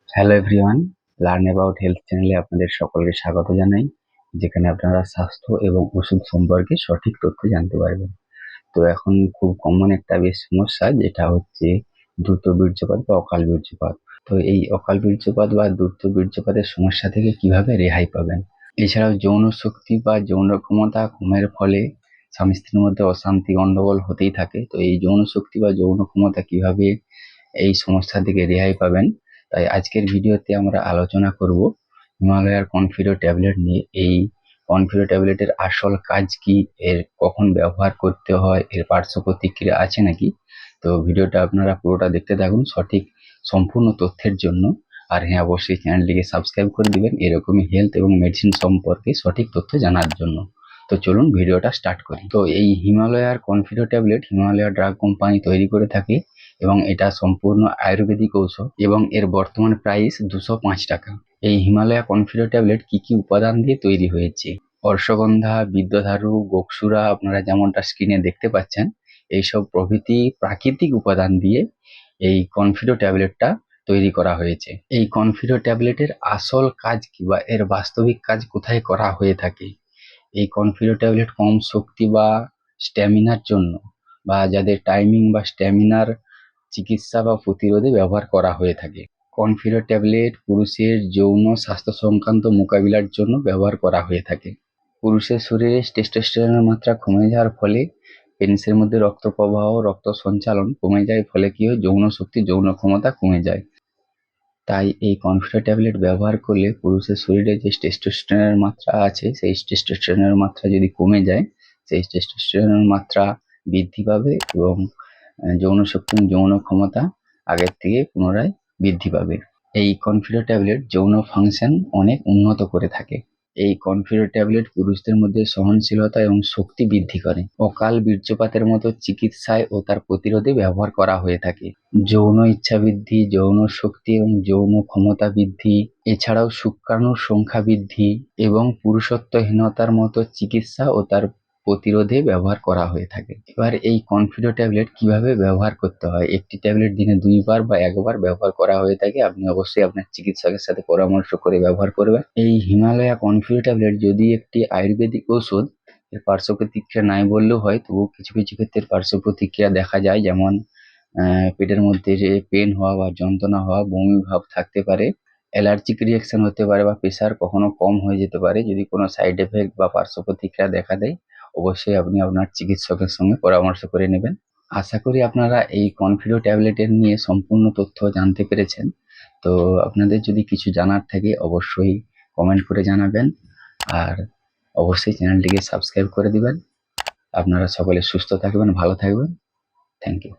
Hello everyone, learn about health চ্যানেলে আপনাদের সকলকে স্বাগত জানাই, যেখানে আপনারা স্বাস্থ্য এবং ওষুধ সম্পর্কে সঠিক তথ্য জানতে পারবেন। তো এখন খুব কমন একটা বেশ সমস্যা, যেটা হচ্ছে দ্রুত বীর্যপাত বা অকাল বীর্যপাত। তো এই অকাল বীর্যপাত বা দ্রুত বীর্যপাতের সমস্যা থেকে কিভাবে রেহাই পাবেন? এছাড়াও যৌন শক্তি বা যৌন ক্ষমতা কমের ফলে স্বামী স্ত্রীর মধ্যে অশান্তি গন্ডগোল হতেই থাকে। তো এই যৌন শক্তি বা যৌন ক্ষমতা কিভাবে এই সমস্যা থেকে রেহাই পাবেন, তাই আজকের ভিডিওতে আমরা আলোচনা করব হিমালয়ার কনফিডো ট্যাবলেট নিয়ে। এই কনফিডো ট্যাবলেটের আসল কাজ কি, এর কখন ব্যবহার করতে হয়, এর পার্শ্ব প্রতিক্রিয়া আছে নাকি। তো ভিডিওটা আপনারা পুরোটা দেখতে থাকুন সঠিক সম্পূর্ণ তথ্যের জন্য। আর হ্যাঁ, অবশ্যই চ্যানেলটিকে সাবস্ক্রাইব করে দিবেন এরকমই হেলথ এবং মেডিসিন সম্পর্কে সঠিক তথ্য জানার জন্য। তো চলুন ভিডিওটা স্টার্ট করি। তো এই হিমালয়ার Confido tablet Himalaya drug company তৈরি করে থাকে এবং এটা সম্পূর্ণ আয়ুর্বেদিক ঔষধ এবং এর বর্তমান প্রাইস 205 টাকা। এই হিমালয়া কনফিডো ট্যাবলেট কি কি উপাদান দিয়ে তৈরি হয়েছে? অর্শগন্ধা, বিদ্যধারু, গোকসুরা, আপনারা যেমনটা স্ক্রিনে দেখতে পাচ্ছেন, এইসব প্রভৃতি প্রাকৃতিক উপাদান দিয়ে এই কনফিডো ট্যাবলেটটা তৈরি করা হয়েছে। এই কনফিডো ট্যাবলেটের আসল কাজ কি বা এর বাস্তবিক কাজ কোথায় করা হয়ে থাকে? এই কনফিডো ট্যাবলেট কম শক্তি বা স্ট্যামিনার জন্য, বা যাদের টাইমিং বা স্ট্যামিনার চিকিৎসা বা প্রতিরোধে ব্যবহার করা হয়ে থাকে। কনফিডো ট্যাবলেট পুরুষের যৌন স্বাস্থ্য সংক্রান্ত মোকাবিলার জন্য ব্যবহার করা হয়ে থাকে। পুরুষের শরীরে টেস্টোস্টেরনের মাত্রা কমে যাওয়ার ফলে পেনিসের মধ্যে রক্ত প্রবাহ, রক্ত সঞ্চালন কমে যায়, ফলে কি হয়, যৌন শক্তি, যৌন ক্ষমতা কমে যায়। তাই এই কনফিডো ট্যাবলেট ব্যবহার করলে পুরুষের শরীরে যে টেস্টোস্টেরনের মাত্রা আছে, সেই টেস্টোস্টেরনের মাত্রা যদি কমে যায়, সেই টেস্টোস্টেরনের মাত্রা বৃদ্ধি পাবে এবং যৌন শক্তি এবং যৌন ক্ষমতা আগের থেকে পুনরায় বৃদ্ধি পাবে। এই কনফিডো ট্যাবলেট যৌন ফাংশন অনেক উন্নত করে থাকে। এই কনফিডো ট্যাবলেট পুরুষদের মধ্যে সহনশীলতা এবং শক্তি বৃদ্ধি করে। অকাল বীর্যপাতের মতো চিকিৎসায় ও তার প্রতিরোধে ব্যবহার করা হয়ে থাকে। যৌন ইচ্ছা বৃদ্ধি, যৌন শক্তি এবং যৌন ক্ষমতা বৃদ্ধি, এছাড়াও শুক্রাণুর সংখ্যা বৃদ্ধি এবং পুরুষত্বহীনতার মতো চিকিৎসা ও তার প্রতিরোধে ব্যবহার করা হয়ে থাকে। এবার এই কনফিডো ট্যাবলেট কিভাবে ব্যবহার করতে হয়? একটি ট্যাবলেট দিনে 2বার বা 1বার ব্যবহার করা হয়ে থাকে। আপনি অবশ্যই আপনার চিকিৎসকের সাথে পরামর্শ করে ব্যবহার করবেন। এই হিমালয়া কনফিডো ট্যাবলেট যদি একটি আয়ুর্বেদিক ওষুধ, এর পার্শ্ব প্রতিক্রিয়া নাই বললেও হয়, তবুও কিছু কিছু ক্ষেত্রে পার্শ্ব প্রতিক্রিয়া দেখা যায়, যেমন পেটের মধ্যে যে পেন হওয়া বা যন্ত্রণা হওয়া, বমি ভাব থাকতে পারে, অ্যালার্জিক রিয়াকশন হতে পারে, বা প্রেশার কখনো কম হয়ে যেতে পারে। যদি কোনো সাইড এফেক্ট বা পার্শ্ব প্রতিক্রিয়া দেখা দেয়, অবশ্যই আপনি আপনার চিকিৎসকের সঙ্গে পরামর্শ করে নেবেন। আশা করি আপনারা এই কনফিডো ট্যাবলেটের নিয়ে সম্পূর্ণ তথ্য জানতে পেরেছেন। তো আপনাদের যদি কিছু জানার থাকে অবশ্যই কমেন্ট করে জানাবেন, আর অবশ্যই চ্যানেলটিকে সাবস্ক্রাইব করে দিবেন। আপনারা সকলে সুস্থ থাকবেন, ভালো থাকবেন। Thank you.